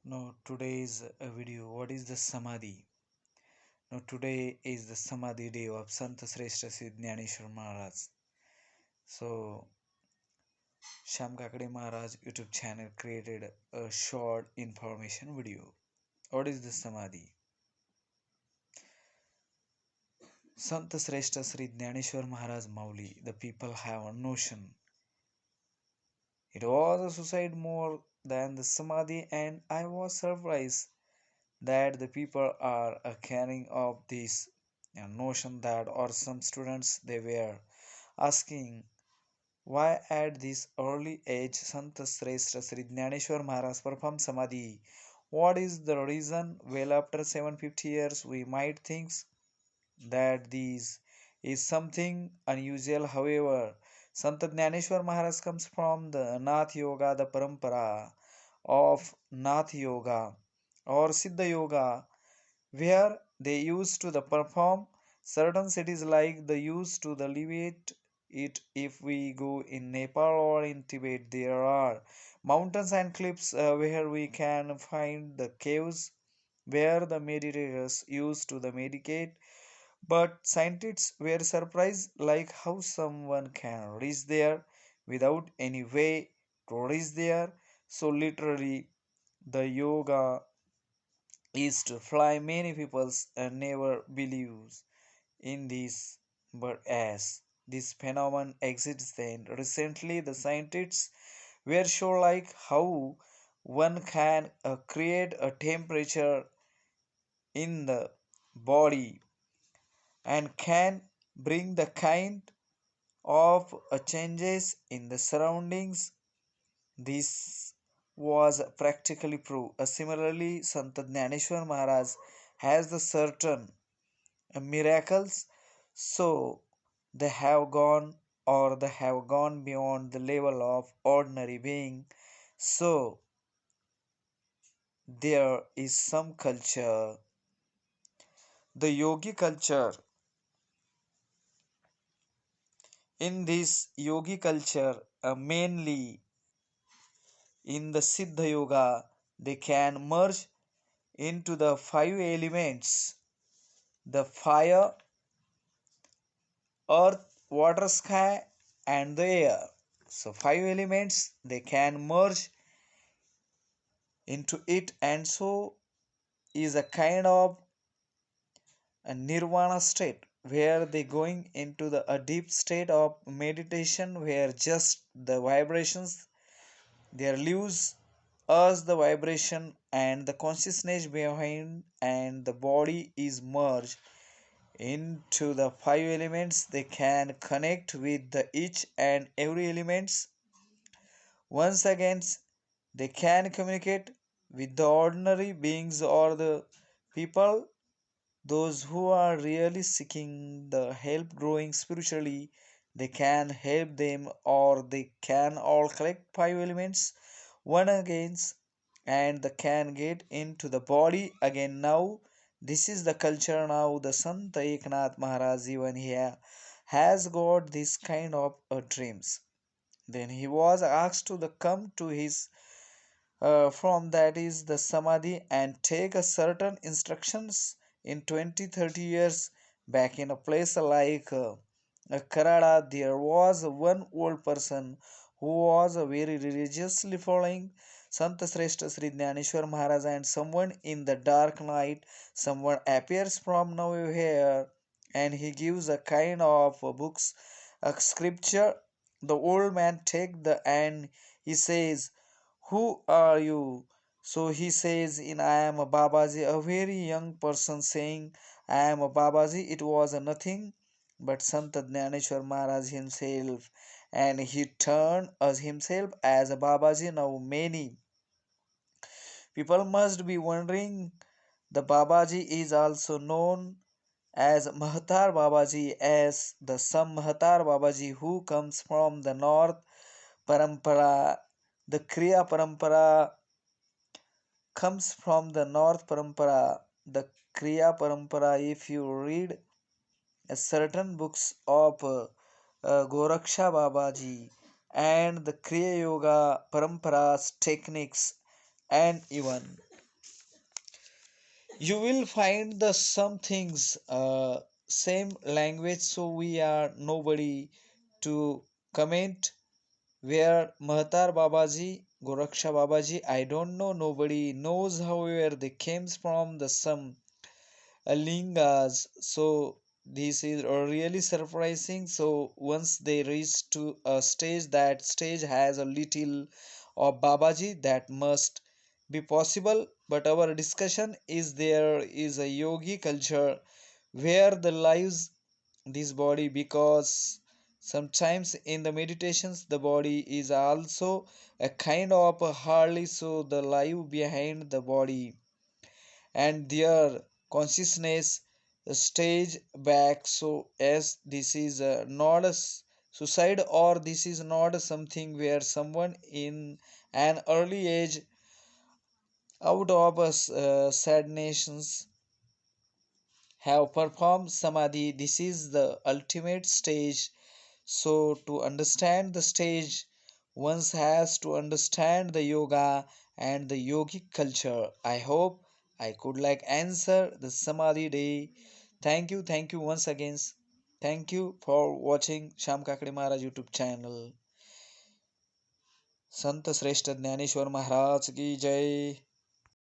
Now today's video. What is the samadhi? Now today is the samadhi day of Sant shreshtha Dnyaneshwar Maharaj. So Sham Kakade Maharaj YouTube channel created a short information video. What is the samadhi? Sant shreshtha Sri Dnyaneshwar Maharaj Mauli. The people have a notion. It was a suicide more than the samadhi, and I was surprised that the people are carrying of this notion that or some students they were asking why at this early age Sant Shrestha Sri Dnyaneshwar Maharaj performed Samadhi. What is the reason? Well, after 750 years, we might think that this is something unusual. However, Sant Dnyaneshwar Maharaj comes from the Nath Yoga, the parampara of Nath Yoga or Siddha Yoga, where they used to the perform certain cities like they used to the alleviate it. If we go in Nepal or in Tibet, there are mountains and cliffs where we can find the caves where the meditators used to the medicate, but scientists were surprised like how someone can reach there without any way to reach there. So literally the yoga is to fly. Many people never believes in this, but as this phenomenon exists, then recently the scientists were shown like how one can create a temperature in the body and can bring the kind of changes in the surroundings. This was practically proved. Similarly, Sant Dnyaneshwar Maharaj has the certain miracles, so they have gone or they have gone beyond the level of ordinary being. So there is some culture, the yogi culture. In this yogi culture, mainly in the Siddha Yoga, they can merge into the five elements: the fire, earth, water, sky, and the air. So, five elements they can merge into it, and so is a kind of a nirvana state where they going into a deep state of meditation where just the vibrations there leaves us the vibration and the consciousness behind, and the body is merged into the five elements. They can connect with the each and every elements. Once again, they can communicate with the ordinary beings or the people, those who are really seeking the help growing spiritually. They can help them, or they can all collect five elements one against, and they can get into the body again. Now this is the culture. Now the Sant Eknath Maharaj even here has got this kind of dreams. Then he was asked to the come to his from that is the samadhi and take a certain instructions in 20-30 years back in a place like Karada. There was one old person who was very religiously following Sant Shrestha Sri Dnyaneshwar Maharaj, and someone in the dark night someone appears from nowhere and he gives a kind of books, a scripture. The old man take the and he says, who are you? So he says, in I am a Babaji, a very young person saying, I am a Babaji. It was a nothing but Sant Dnyaneshwar Maharaj himself, and he turned as himself as a Babaji. Now many people must be wondering, the Babaji is also known as Mahatar Babaji, as the some Mahatar Babaji who comes from the north parampara. The Kriya parampara comes from the North Parampara. The Kriya Parampara, if you read certain books of Goraksha Babaji and the Kriya Yoga Parampara's techniques, and even You will find the some things same language, so we are nobody to comment where Mahtar Babaji, Goraksha Babaji, I don't know, nobody knows however they came from the some lingas. So this is really surprising. So once they reach to a stage, that stage has a little of Babaji, that must be possible. But our discussion is there is a yogi culture where the lives this body, because sometimes in the meditations the body is also a kind of a hardly, so the life behind the body and their consciousness stage back. So as this is not a suicide, or this is not something where someone in an early age out of sadness have performed samadhi. This is the ultimate stage. So to understand the stage, one has to understand the yoga and the yogic culture. I hope I could like answer the Samadhi day. Thank you once again. Thank you for watching Sham Kakade Maharaj YouTube channel. संत श्रेष्ठ ज्ञानेश्वर महाराज की जय.